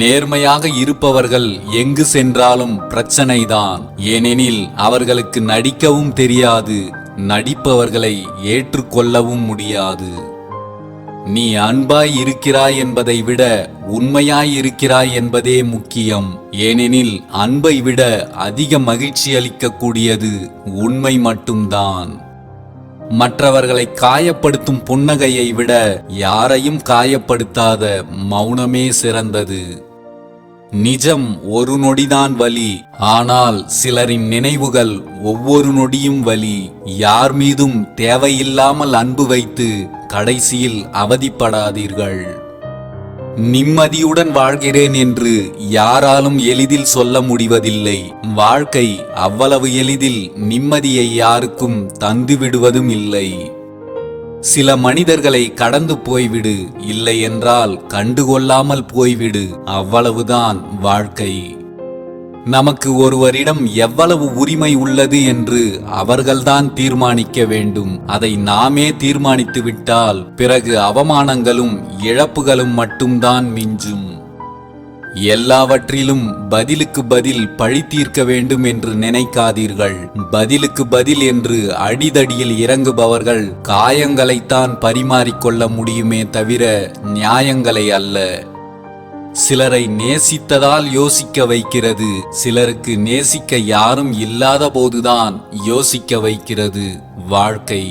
நேர்மையாக இருப்பவர்கள் எங்கு சென்றாலும் பிரச்சனைதான். ஏனெனில் அவர்களுக்கு நடிக்கவும் தெரியாது, நடிப்பவர்களை ஏற்றுக்கொள்ளவும் முடியாது. நீ அன்பாய் இருக்கிறாய் என்பதை விட உண்மையாய் இருக்கிறாய் என்பதே முக்கியம். ஏனெனில் அன்பை விட அதிக மகிழ்ச்சி அளிக்கக்கூடியது உண்மை மட்டும்தான். மற்றவர்களை காயப்படுத்தும் புன்னகையை விட யாரையும் காயப்படுத்தாத மௌனமே சிறந்தது. நிஜம் ஒரு நொடிதான் வலி, ஆனால் சிலரின் நினைவுகள் ஒவ்வொரு நொடியும் வலி. யார் மீதும் தேவையில்லாமல் அன்பு வைத்து கடைசியில் அவதிப்படாதீர்கள். நிம்மதியுடன் வாழ்கிறேன் என்று யாராலும் எளிதில் சொல்ல முடிவதில்லை. வாழ்க்கை அவ்வளவு எளிதில் நிம்மதியை யாருக்கும் தந்துவிடுவதும் இல்லை. சில மனிதர்களை கடந்து போய்விடு, இல்லை என்றால் கண்டுகொள்ளாமல் போய்விடு, அவ்வளவுதான் வாழ்க்கை. நமக்கு ஒருவரிடம் எவ்வளவு உரிமை உள்ளது என்று அவர்கள்தான் தீர்மானிக்க வேண்டும். அதை நாமே தீர்மானித்து விட்டால் பிறகு அவமானங்களும் இழப்புகளும் மட்டும்தான் மிஞ்சும். எல்லாவற்றிலும் பதிலுக்கு பதில் பழி தீர்க்க வேண்டும் என்று நினைக்காதீர்கள். பதிலுக்கு பதில் என்று அடிதடியில் இறங்குபவர்கள் காயங்களைத்தான் பரிமாறிக்கொள்ள முடியுமே தவிர நியாயங்களை அல்ல. சிலரை நேசித்ததால் யோசிக்க வைக்கிறது, சிலருக்கு நேசிக்க யாரும் இல்லாத போதுதான் யோசிக்க வைக்கிறது வாழ்க்கை.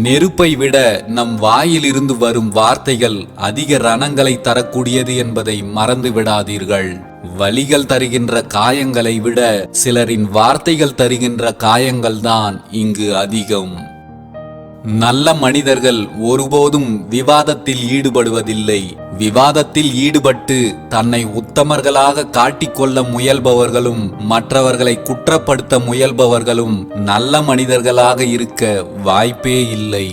நெருப்பை விட நம் வாயிலிருந்து வரும் வார்த்தைகள் அதிக ரணங்களை தரக்கூடியது என்பதை மறந்து விடாதீர்கள். வலிகள் தருகின்ற காயங்களை விட சிலரின் வார்த்தைகள் தருகின்ற காயங்கள்தான் இங்கு அதிகம். நல்ல மனிதர்கள் ஒருபோதும் விவாதத்தில் ஈடுபடுவதில்லை. விவாதத்தில் ஈடுபட்டு தன்னை உத்தமர்களாக காட்டிக்கொள்ள முயல்பவர்களும் மற்றவர்களை குற்றப்படுத்த முயல்பவர்களும் நல்ல மனிதர்களாக இருக்க வாய்ப்பே இல்லை.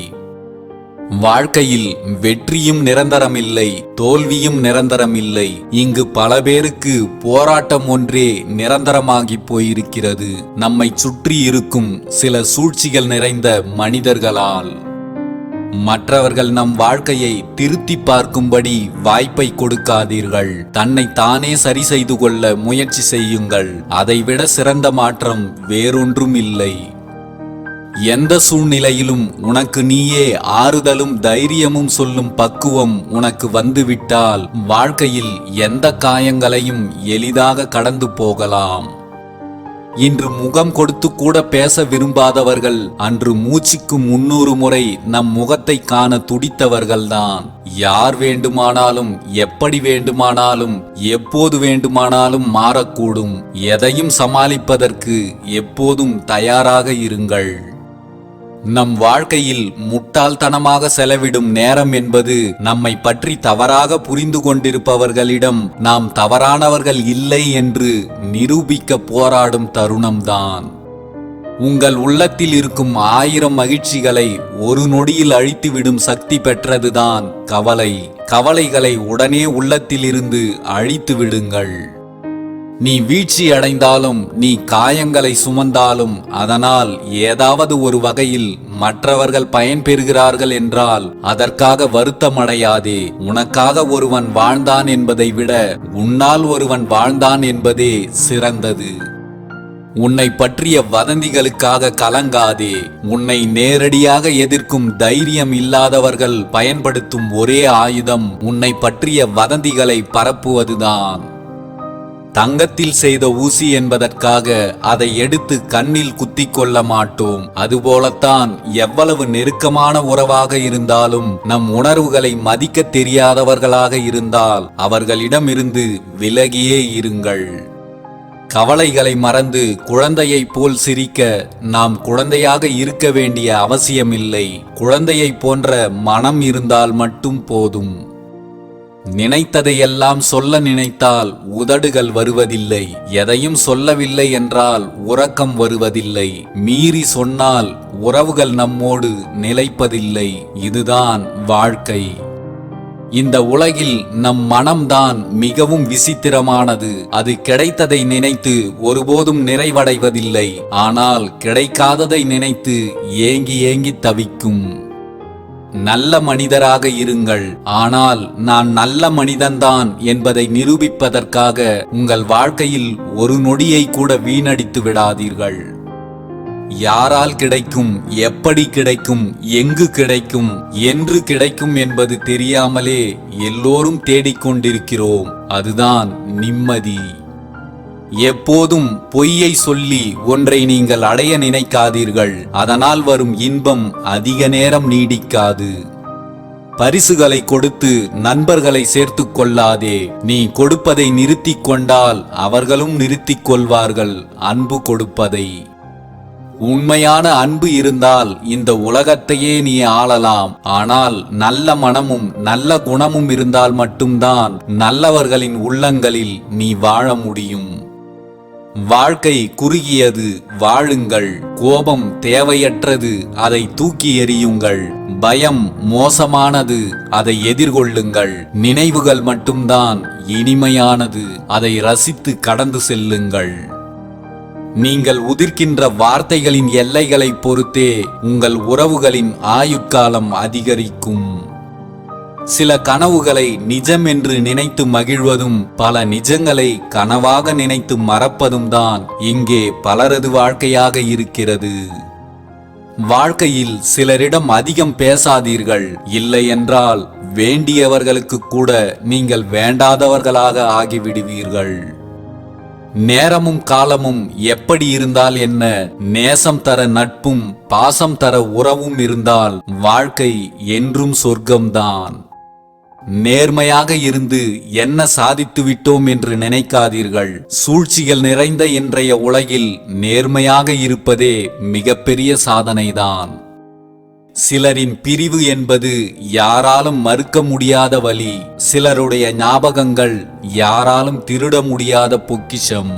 வாழ்க்கையில் வெற்றியும் நிரந்தரமில்லை, தோல்வியும் நிரந்தரமில்லை. இங்கு பல பேருக்கு போராட்டம் ஒன்றே நிரந்தரமாகி போயிருக்கிறது, நம்மை சுற்றி இருக்கும் சில சூழ்ச்சிகள் நிறைந்த மனிதர்களால். மற்றவர்கள் நம் வாழ்க்கையை திருத்தி பார்க்கும்படி வாய்ப்பை கொடுக்காதீர்கள். தன்னை தானே சரி செய்து கொள்ள முயற்சி செய்யுங்கள். அதைவிட சிறந்த மாற்றம் வேறொன்றும் இல்லை. எந்த சூழ்நிலையிலும் உனக்கு நீயே ஆறுதலும் தைரியமும் சொல்லும் பக்குவம் உனக்கு வந்துவிட்டால் வாழ்க்கையில் எந்த காயங்களையும் எளிதாக கடந்து போகலாம். இன்று முகம் கொடுத்து கூட பேச விரும்பாதவர்கள் அன்று மூச்சுக்கு 300 முறை நம் முகத்தை காண துடித்தவர்கள்தான். யார் வேண்டுமானாலும் எப்படி வேண்டுமானாலும் எப்போது வேண்டுமானாலும் மாறக்கூடும். எதையும் சமாளிப்பதற்கு எப்போதும் தயாராக இருங்கள். நம் வாழ்க்கையில் முட்டாள்தனமாக செலவிடும் நேரம் என்பது நம்மை பற்றி தவறாக புரிந்து கொண்டிருப்பவர்களிடம் நாம் தவறானவர்கள் இல்லை என்று நிரூபிக்க போராடும் தருணம்தான். உங்கள் உள்ளத்தில் இருக்கும் 1000 மகிழ்ச்சிகளை ஒரு நொடியில் அழித்துவிடும் சக்தி பெற்றதுதான் கவலை. கவலைகளை உடனே உள்ளத்திலிருந்து அழித்து விடுங்கள். நீ வீழ்ச்சி அடைந்தாலும், நீ காயங்களை சுமந்தாலும், அதனால் ஏதாவது ஒரு வகையில் மற்றவர்கள் பயன்பெறுகிறார்கள் என்றால் அதற்காக வருத்தமடையாதே. உனக்காக ஒருவன் வாழ்ந்தான் என்பதை விட உன்னால் ஒருவன் வாழ்ந்தான் என்பதே சிறந்தது. உன்னை பற்றிய வதந்திகளுக்காக கலங்காதே. உன்னை நேரடியாக எதிர்க்கும் தைரியம் இல்லாதவர்கள் பயன்படுத்தும் ஒரே ஆயுதம் உன்னை பற்றிய வதந்திகளை பரப்புவதுதான். தங்கத்தில் செய்த ஊசி என்பதற்காக அதை எடுத்து கண்ணில் குத்திக் கொள்ள மாட்டோம். அதுபோலத்தான் எவ்வளவு நெருக்கமான உறவாக இருந்தாலும் நம் உணர்வுகளை மதிக்க தெரியாதவர்களாக இருந்தால் அவர்களிடமிருந்து விலகியே இருங்கள். கவலைகளை மறந்து குழந்தையைப் போல் சிரிக்க நாம் குழந்தையாக இருக்க வேண்டிய அவசியமில்லை. குழந்தையைப் போன்ற மனம் இருந்தால் மட்டும் போதும். நினைத்ததையெல்லாம் சொல்ல நினைத்தால் உதடுகள் வருவதில்லை. எதையும் சொல்லவில்லை என்றால் உறக்கம் வருவதில்லை. மீறி சொன்னால் உறவுகள் நம்மோடு நிலைப்பதில்லை. இதுதான் வாழ்க்கை. இந்த உலகில் நம் மனம்தான் மிகவும் விசித்திரமானது. அது கிடைத்ததை நினைத்து ஒருபோதும் நிறைவடைவதில்லை. ஆனால் கிடைக்காததை நினைத்து ஏங்கி ஏங்கி தவிக்கும். நல்ல மனிதராக இருங்கள். ஆனால் நான் நல்ல மனிதன்தான் என்பதை நிரூபிப்பதற்காக உங்கள் வாழ்க்கையில் ஒரு நொடியை கூட வீணடித்து விடாதீர்கள். யாரால் கிடைக்கும், எப்படி கிடைக்கும், எங்கு கிடைக்கும், என்று கிடைக்கும் என்பது தெரியாமலே எல்லோரும் தேடிக்கொண்டிருக்கிறோம். அதுதான் நிம்மதி. எப்போதும் பொய்யை சொல்லி ஒன்றை நீங்கள் அடைய நினைக்காதீர்கள். அதனால் வரும் இன்பம் அதிக நேரம் நீடிக்காது. பரிசுகளை கொடுத்து நண்பர்களை சேர்த்து கொள்ளாதே. நீ கொடுப்பதை நிறுத்திக் கொண்டால் அவர்களும் நிறுத்திக் கொள்வார்கள் அன்பு கொடுப்பதை. உண்மையான அன்பு இருந்தால் இந்த உலகத்தையே நீ ஆளலாம். ஆனால் நல்ல மனமும் நல்ல குணமும் இருந்தால் மட்டும்தான் நல்லவர்களின் உள்ளங்களில் நீ வாழ முடியும். வாழ்க்கை குறுகியது, வாழுங்கள். கோபம் தேவையற்றது, அதை தூக்கி எறியுங்கள். பயம் மோசமானது, அதை எதிர்கொள்ளுங்கள். நினைவுகள் மட்டும்தான் இனிமையானது, அதை ரசித்து கடந்து செல்லுங்கள். நீங்கள் உதிர்க்கின்ற வார்த்தைகளின் எல்லைகளை பொறுத்தே உங்கள் உறவுகளின் ஆயுட்காலம் அதிகரிக்கும். சில கனவுகளை நிஜம் என்று நினைத்து மகிழ்வதும் பல நிஜங்களை கனவாக நினைத்து மறப்பதும் தான் இங்கே பலரது வாழ்க்கையாக இருக்கிறது. வாழ்க்கையில் சிலரிடம் அதிகம் பேசாதீர்கள். இல்லை என்றால் வேண்டியவர்களுக்கு கூட நீங்கள் வேண்டாதவர்களாக ஆகிவிடுவீர்கள். நேரமும் காலமும் எப்படி இருந்தால் என்ன, நேசம் தர நட்பும் பாசம் தர உறவும் இருந்தால் வாழ்க்கை என்றும் சொர்க்கம்தான். நேர்மையாக இருந்து என்ன சாதித்து விட்டோம் என்று நினைக்காதீர்கள். சூழ்ச்சிகள் நிறைந்த இன்றைய உலகில் நேர்மையாக இருப்பதே மிகப்பெரிய சாதனைதான். சிலரின் பிரிவு என்பது யாராலும் மறுக்க முடியாத வலி. சிலருடைய ஞாபகங்கள் யாராலும் திருட முடியாத பொக்கிஷம்.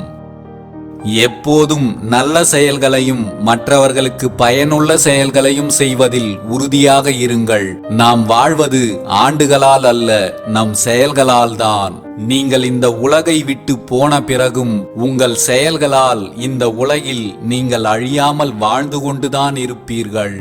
எப்போதும் நல்ல செயல்களையும் மற்றவர்களுக்கு பயனுள்ள செயல்களையும் செய்வதில் உறுதியாக இருங்கள். நாம் வாழ்வது ஆண்டுகளால் அல்ல, நம் செயல்களால் தான். நீங்கள் இந்த உலகை விட்டு போன பிறகும் உங்கள் செயல்களால் இந்த உலகில் நீங்கள் அழியாமல் வாழ்ந்து கொண்டுதான் இருப்பீர்கள்.